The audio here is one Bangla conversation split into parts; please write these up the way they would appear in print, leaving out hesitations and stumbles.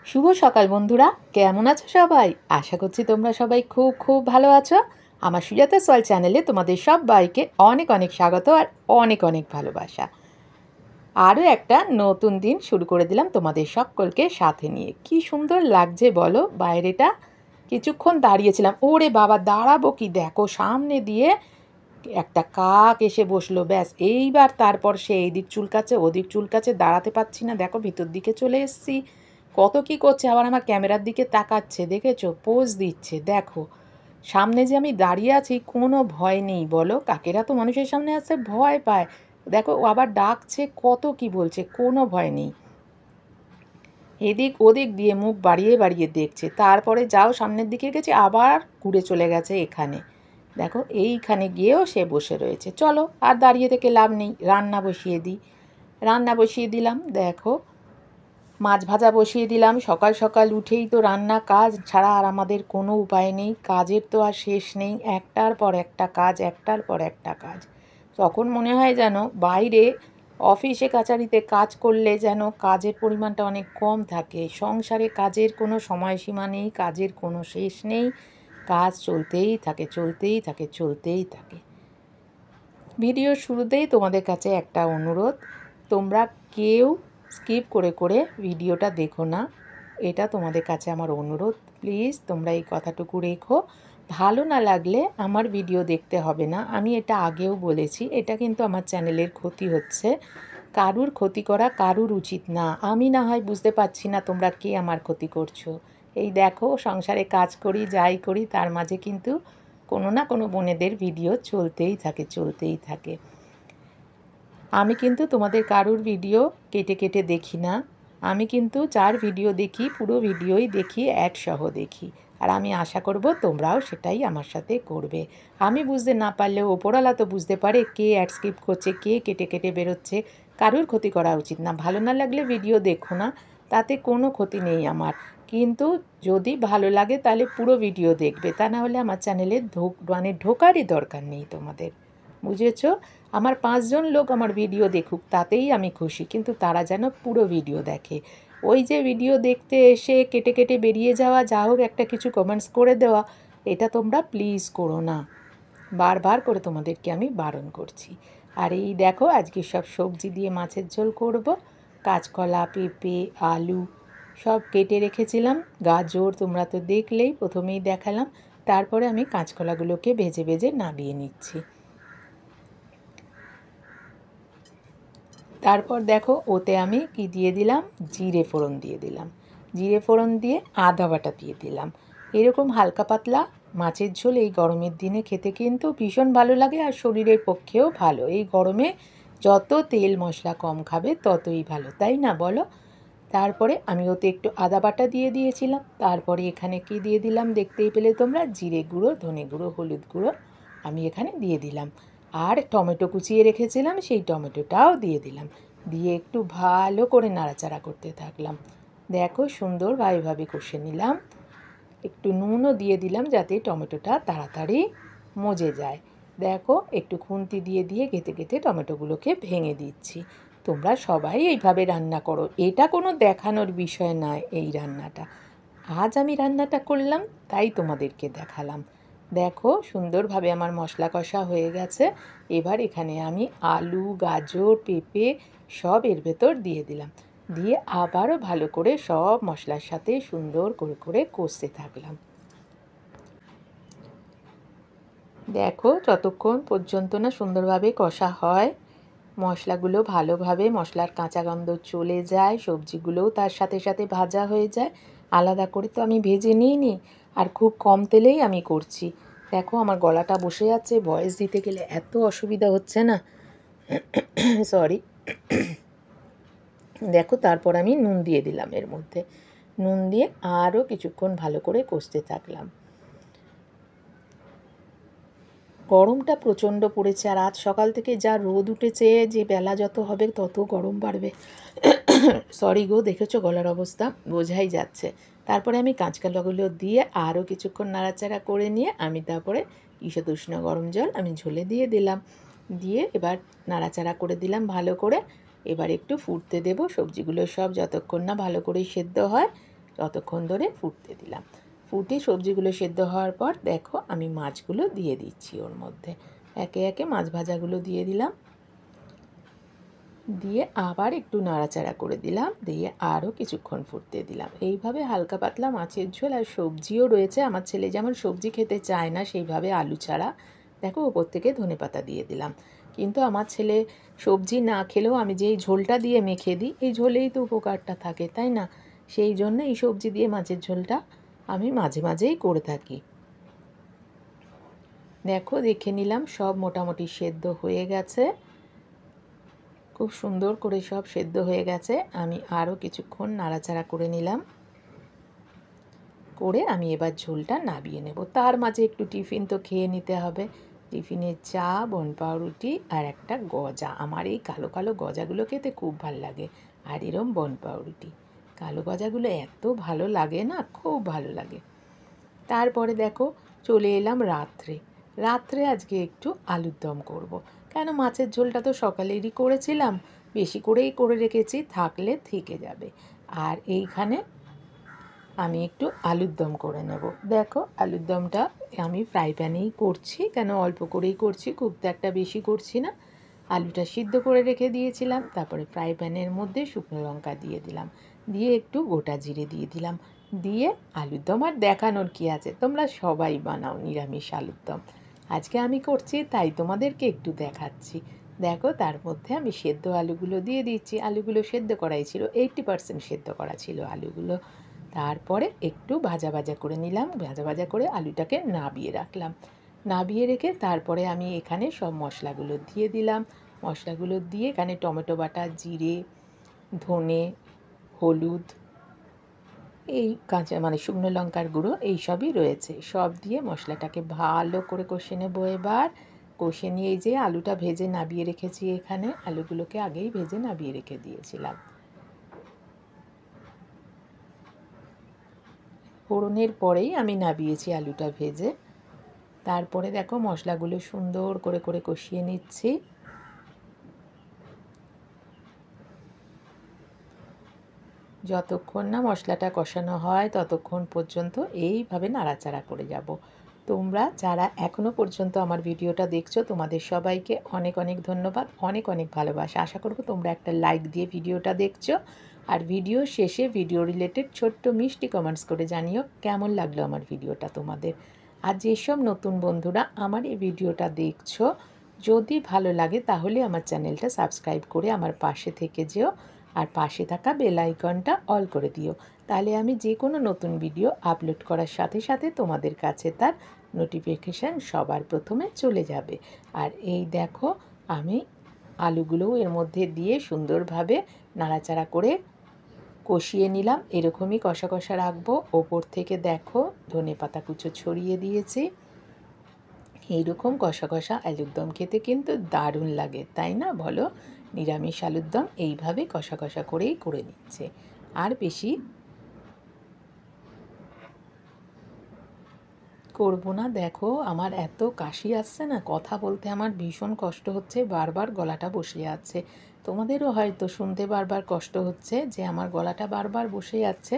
শুভ সকাল বন্ধুরা, কেমন আছো সবাই? আশা করছি তোমরা সবাই খুব খুব ভালো আছো। আমার সুজাতা সোয়াল চ্যানেলে তোমাদের সবাইকে অনেক অনেক স্বাগত আর অনেক অনেক ভালোবাসা। আরও একটা নতুন দিন শুরু করে দিলাম তোমাদের সকলকে সাথে নিয়ে। কি সুন্দর লাগছে বলো বাইরেটা। কিছুক্ষণ দাঁড়িয়েছিলাম, ওরে বাবা দাঁড়াবো কি, দেখো সামনে দিয়ে একটা কাক এসে বসলো, ব্যাস এইবার তারপর সে এইদিক চুলকাচ্ছে ওদিক চুলকাচ্ছে, দাঁড়াতে পারছি না, দেখো ভিতর দিকে চলে এসেছি। কত কি করছে, আবার আমার ক্যামেরার দিকে তাকাচ্ছে, দেখেছো, পোজ দিচ্ছে। দেখো সামনে যে আমি দাঁড়িয়ে আছি, কোনো ভয় নেই বলো। কাকেরা তো মানুষের সামনে আসতে ভয় পায়, দেখো ও আবার ডাকছে, কত কি বলছে, কোনো ভয় নেই। এদিক ওদিক দিয়ে মুখ বাড়িয়ে বাড়িয়ে দেখছে, তারপরে যাও সামনের দিকে গেছে, আবার ঘুরে চলে গেছে এখানে। দেখো এইখানে গিয়েও সে বসে রয়েছে। চলো আর দাঁড়িয়ে থেকে লাভ নেই, রান্না বসিয়ে দিই। রান্না বসিয়ে দিলাম, দেখো মাছ ভাজা বসিয়ে দিলাম। সকাল সকাল উঠেই তো রান্না কাজ ছাড়া আর আমাদের কোনো উপায় নেই, কাজের তো আর শেষ নেই, একটার পর একটা কাজ, একটার পর একটা কাজ। তখন মনে হয় যেন বাইরে অফিসে কাচারিতে কাজ করলে যেন কাজের পরিমাণটা অনেক কম থাকে। সংসারে কাজের কোনো সময়সীমা নেই, কাজের কোনো শেষ নেই, কাজ চলতেই থাকে চলতেই থাকে চলতেই থাকে। ভিডিওর শুরুতেই তোমাদের কাছে একটা অনুরোধ, তোমরা কেউ স্কিপ করে করে ভিডিওটা দেখো না, এটা তোমাদের কাছে আমার অনুরোধ। প্লিজ তোমরা এই কথাটুকু রেখো। ভালো না লাগলে আমার ভিডিও দেখতে হবে না, আমি এটা আগেও বলেছি, এটা কিন্তু আমার চ্যানেলের ক্ষতি হচ্ছে। কারুর ক্ষতি করা কারুর উচিত না। আমি না হয় বুঝতে পারছি না তোমরা কে আমার ক্ষতি করছো। এই দেখো সংসারে কাজ করি যাই করি, তার মাঝে কিন্তু কোনো না কোনো বোনেদের ভিডিও চলতেই থাকে চলতেই থাকে। আমি কিন্তু তোমাদের কারুর ভিডিও কেটে কেটে দেখি না, আমি কিন্তু যার ভিডিও দেখি পুরো ভিডিওই দেখি, অ্যাড সহ দেখি। আর আমি আশা করব তোমরাও সেটাই আমার সাথে করবে। আমি বুঝতে না পারলেও ওপরওয়ালা তো বুঝতে পারে কে অ্যাড স্কিপ করছে, কে কেটে কেটে বেরোচ্ছে। কারুর ক্ষতি করা উচিত না। ভালো না লাগলে ভিডিও দেখো না, তাতে কোনো ক্ষতি নেই আমার। কিন্তু যদি ভালো লাগে তাহলে পুরো ভিডিও দেখবে, তা না হলে আমার চ্যানেলে ঢোকারই দরকার নেই তোমাদের। বুঝেছো? আমার 5 জন লোক আমার ভিডিও দেখুক তাতেই আমি খুশি, কিন্তু তারা যেন পুরো ভিডিও দেখে। ওই যে ভিডিও দেখতে এসে কেটে কেটে বেরিয়ে যাওয়া, যা হোক একটা কিছু কমেন্টস করে দেওয়া, এটা তোমরা প্লিজ করো না। বারবার করে তোমাদেরকে আমি বারণ করছি। আর এই দেখো আজকে সব সবজি দিয়ে মাছের ঝোল করব। কাঁচকলা, পেঁপে, আলু সব কেটে রেখেছিলাম। গাজর তোমরা তো দেখলেই, প্রথমেই দেখালাম। তারপরে আমি কাঁচকলাগুলোকে ভেজে ভেজে নামিয়ে নিচ্ছি। তারপর দেখো ওতে আমি কি দিয়ে দিলাম, জিরে ফোড়ন দিয়ে দিলাম। জিরে ফোড়ন দিয়ে আদা বাটা দিয়ে দিলাম। এরকম হালকা পাতলা মাছের ঝোল এই গরমের দিনে খেতে কিন্তু ভীষণ ভালো লাগে, আর শরীরের পক্ষেও ভালো। এই গরমে যত তেল মশলা কম খাবে ততই ভালো, তাই না বলো? তারপরে আমি ওতে একটু আদা বাটা দিয়ে দিয়েছিলাম। তারপরে এখানে কি দিয়ে দিলাম দেখতেই পেলে তোমরা, জিরে গুঁড়ো, ধনে গুঁড়ো, হলুদ গুঁড়ো আমি এখানে দিয়ে দিলাম। আর টমেটো কুচিয়ে রেখেছিলাম, সেই টমেটোটাও দিয়ে দিলাম। দিয়ে একটু ভালো করে নাড়াচাড়া করতে থাকলাম। দেখো সুন্দরভাবে কষে নিলাম। একটু নুনও দিয়ে দিলাম যাতে টমেটোটা তাড়াতাড়ি মজে যায়। দেখো একটু খুন্তি দিয়ে দিয়ে গেঁথে গেঁথে টমেটোগুলোকে ভেঙে দিচ্ছি। তোমরা সবাই এইভাবে রান্না করো, এটা কোনো দেখানোর বিষয় নয়। এই রান্নাটা আজ আমি রান্নাটা করলাম তাই তোমাদেরকে দেখালাম। দেখো সুন্দরভাবে আমার মশলা কষা হয়ে গেছে। এবার এখানে আমি আলু, গাজর, পেঁপে সব এর ভেতর দিয়ে দিলাম। দিয়ে আবারও ভালো করে সব মশলার সাথে সুন্দর করে করে কষতে থাকলাম। দেখো যতক্ষণ পর্যন্ত না সুন্দরভাবে কষা হয়, মশলাগুলো ভালোভাবে, মশলার কাঁচা গন্ধ চলে যায়, সবজিগুলোও তার সাথে সাথে ভাজা হয়ে যায়। আলাদা করে তো আমি ভেজে নিইনি, আর খুব কম তেলেই আমি করছি। দেখো আমার গলাটা বসে যাচ্ছে, ভয়েস দিতে গেলে এত অসুবিধা হচ্ছে না, সরি। দেখো তারপর আমি নুন দিয়ে দিলাম এর মধ্যে। নুন দিয়ে আরও কিছুক্ষণ ভালো করে কষতে থাকলাম। গরমটা প্রচণ্ড পড়েছে, আর আজ সকাল থেকে যা রোদ উঠেছে, যে বেলা যত হবে তত গরম বাড়বে। সরি গো, দেখেছো গলার অবস্থা, বোঝাই যাচ্ছে। তারপরে আমি কাঁচকলাগুলো দিয়ে আরও কিছুক্ষণ নাড়াচাড়া করে নিয়ে আমি তারপরে ঈষৎ উষ্ণ গরম জল আমি ঝোলে দিয়ে দিলাম। দিয়ে এবার নাড়াচাড়া করে দিলাম ভালো করে। এবার একটু ফুটতে দেব, সবজিগুলো সব যতক্ষণ না ভালো করে সেদ্ধ হয় ততক্ষণ ধরে ফুটতে দিলাম। ফুটে সবজিগুলো সেদ্ধ হওয়ার পর দেখো আমি মাছগুলো দিয়ে দিচ্ছি ওর মধ্যে। একে একে মাছ ভাজাগুলো দিয়ে দিলাম, দিয়ে আবার একটু নাড়াচাড়া করে দিলাম, দিয়ে আরও কিছুক্ষণ ফুটতে দিলাম। এইভাবে হালকা পাতলা মাছের ঝোল। আর সবজিও রয়েছে, আমার ছেলে যেমন সবজি খেতে চায় না সেইভাবে আলু ছাড়া, দেখো ওপর থেকে ধনেপাতা দিয়ে দিলাম। কিন্তু আমার ছেলে সবজি না খেলেও আমি যে এই ঝোলটা দিয়ে মেখে দিই, এই ঝোলেই তো উপকারটা থাকে, তাই না? সেই জন্য এই সবজি দিয়ে মাছের ঝোলটা আমি মাঝে মাঝেই করে থাকি। দেখো দেখে নিলাম সব মোটামুটি সেদ্ধ হয়ে গেছে, খুব সুন্দর করে সব সেদ্ধ হয়ে গেছে। আমি আরও কিছুক্ষণ নাড়াচাড়া করে নিলাম, করে আমি এবার ঝোলটা নাবিয়ে নেব। তার মাঝে একটু টিফিন তো খেয়ে নিতে হবে। টিফিনে চা, বন পাউরুটি আর একটা গজা। আমার এই কালো কালো গজাগুলো খেতে খুব ভালো লাগে, আর এরম বন পাউরুটি। কালো গজাগুলো এত ভালো লাগে না, খুব ভালো লাগে। তারপরে দেখো চলে এলাম রাত্রে। রাত্রে আজকে একটু আলুর দম করব। কেন, মাছের ঝোলটা তো সকালেরই করেছিলাম, বেশি করেই করে রেখেছি, থাকলে থেকে যাবে। আর এইখানে আমি একটু আলুর দম করে নেব। দেখো আলুর দমটা আমি ফ্রাই প্যানেই করছি, কেন অল্প করেই করছি, খুব তো একটা বেশি করছি না। আলুটা সিদ্ধ করে রেখে দিয়েছিলাম, তারপরে ফ্রাই প্যানের মধ্যে শুকনো লঙ্কা দিয়ে দিলাম, দিয়ে একটু গোটা জিরে দিয়ে দিলাম, দিয়ে আলুর দম আর দেখানোর কি আছে, তোমরা সবাই বানাও নিরামিষ আলুর দম। আজকে আমি করছি তাই তোমাদেরকে একটু দেখাচ্ছি। দেখো তার মধ্যে আমি সেদ্ধ আলুগুলো দিয়ে দিচ্ছি। আলুগুলো সেদ্ধ করাই ছিল, 80% সেদ্ধ করা ছিল আলুগুলো। তারপরে একটু ভাজা ভাজা করে নিলাম, ভাজা ভাজা করে আলুটাকে নাবিয়ে রাখলাম। নাবিয়ে রেখে তারপরে আমি এখানে সব মশলাগুলো দিয়ে দিলাম। মশলাগুলো দিয়ে এখানে টমেটো বাটা, জিরে, ধনে, হলুদ, এই কাঁচা মানে শুকনো লঙ্কার গুঁড়ো, এই সবই রয়েছে। সব দিয়ে মশলাটাকে ভালো করে কষে নেবো। এবার কষে নিয়ে এই যে আলুটা ভেজে নাবিয়ে রেখেছি, এখানে আলুগুলোকে আগেই ভেজে নাবিয়ে রেখে দিয়েছিলাম। ফোড়নের পরেই আমি নাবিয়েছি আলুটা ভেজে। তারপরে দেখো মশলাগুলো সুন্দর করে করে কষিয়ে নিচ্ছি। যতক্ষণ না মশলাটা কষানো হয় ততক্ষণ পর্যন্ত এইভাবে নাড়াচাড়া করে যাব। তোমরা যারা এখনও পর্যন্ত আমার ভিডিওটা দেখছো, তোমাদের সবাইকে অনেক অনেক ধন্যবাদ, অনেক অনেক ভালোবাসা। আশা করব তোমরা একটা লাইক দিয়ে ভিডিওটা দেখছো, আর ভিডিও শেষে ভিডিও রিলেটেড ছোট্ট মিষ্টি কমেন্টস করে জানিও কেমন লাগলো আমার ভিডিওটা তোমাদের। আর যেসব নতুন বন্ধুরা আমার এই ভিডিওটা দেখছো, যদি ভালো লাগে তাহলে আমার চ্যানেলটা সাবস্ক্রাইব করে আমার পাশে থেকে যেও, আর পাশে থাকা বেল আইকনটা অল করে দিও। তাহলে আমি যে কোনো নতুন ভিডিও আপলোড করার সাথে সাথে তোমাদের কাছে তার নোটিফিকেশান সবার প্রথমে চলে যাবে। আর এই দেখো আমি আলুগুলোও এর মধ্যে দিয়ে সুন্দরভাবে নাড়াচাড়া করে কষিয়ে নিলাম। এরকমই কষা কষা রাখবো। ওপর থেকে দেখো ধনেপাতা কুচো ছড়িয়ে দিয়েছি। এইরকম কষা কষা আলুর দম খেতে কিন্তু দারুণ লাগে, তাই না বলো? নিরামিষ আলুর দম এইভাবে কষা কষা করেই করে নিচ্ছে, আর বেশি করব না। দেখো আমার এত কাশি আসছে না, কথা বলতে আমার ভীষণ কষ্ট হচ্ছে, বারবার গলাটা বসে যাচ্ছে। তোমাদেরও হয়তো শুনতে বারবার কষ্ট হচ্ছে যে আমার গলাটা বারবার বসে যাচ্ছে।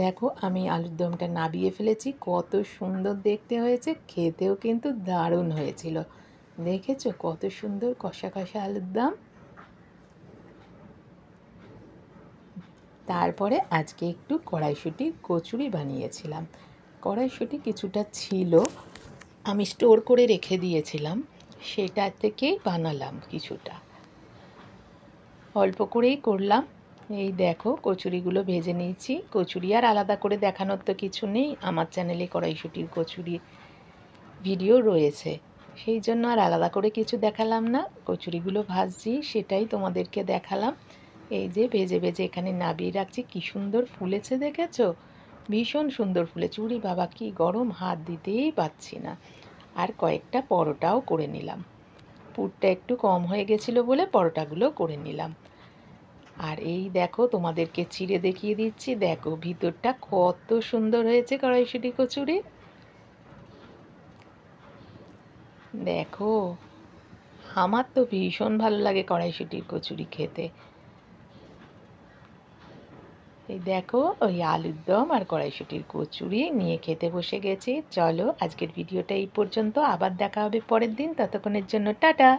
দেখো আমি আলুর দমটা নাবিয়ে ফেলেছি, কত সুন্দর দেখতে হয়েছে, খেতেও কিন্তু দারুণ হয়েছিল। দেখেছো কত সুন্দর কষা কষা আলুর দম। তারপরে আজকে একটু কড়াইশুঁটির কচুরি বানিয়েছিলাম। কড়াইশুঁটি কিছুটা ছিল, আমি স্টোর করে রেখে দিয়েছিলাম, সেটা থেকেই বানালাম কিছুটা, অল্প করেই করলাম। এই দেখো কচুরিগুলো ভেজে নিয়েছি। কচুরি আর আলাদা করে দেখানোর তো কিছু নেই, আমার চ্যানেলে কড়াইশুঁটির কচুরি ভিডিও রয়েছে, সেই জন্য আর আলাদা করে কিছু দেখালাম না। কচুরিগুলো ভাজছি সেটাই তোমাদেরকে দেখালাম। এই যে ভেজে ভেজে এখানে নাবিয়ে রাখছি, কি সুন্দর ফুলেছে দেখেছো, ভীষণ সুন্দর ফুলেছে। উরি বাবা কি গরম, হাত দিতেই পাচ্ছি না। আর কয়েকটা পরোটাও করে নিলাম, পুরটা একটু কম হয়ে গেছিলো বলে পরোটাগুলো করে নিলাম। আর এই দেখো তোমাদেরকে চিড়ে দেখিয়ে দিচ্ছি, দেখো ভিতরটা কত সুন্দর হয়েছে কড়াইশুঁটি কচুরি। দেখো আমার তো ভীষণ ভালো লাগে কড়াইশুঁটির কচুরি খেতে। এই দেখো ওই আলুর দম আর কড়াইশুঁটির কচুরি নিয়ে খেতে বসে গেছি। চলো আজকের ভিডিওটা এই পর্যন্ত, আবার দেখা হবে পরের দিন। ততক্ষণের জন্য টাটা।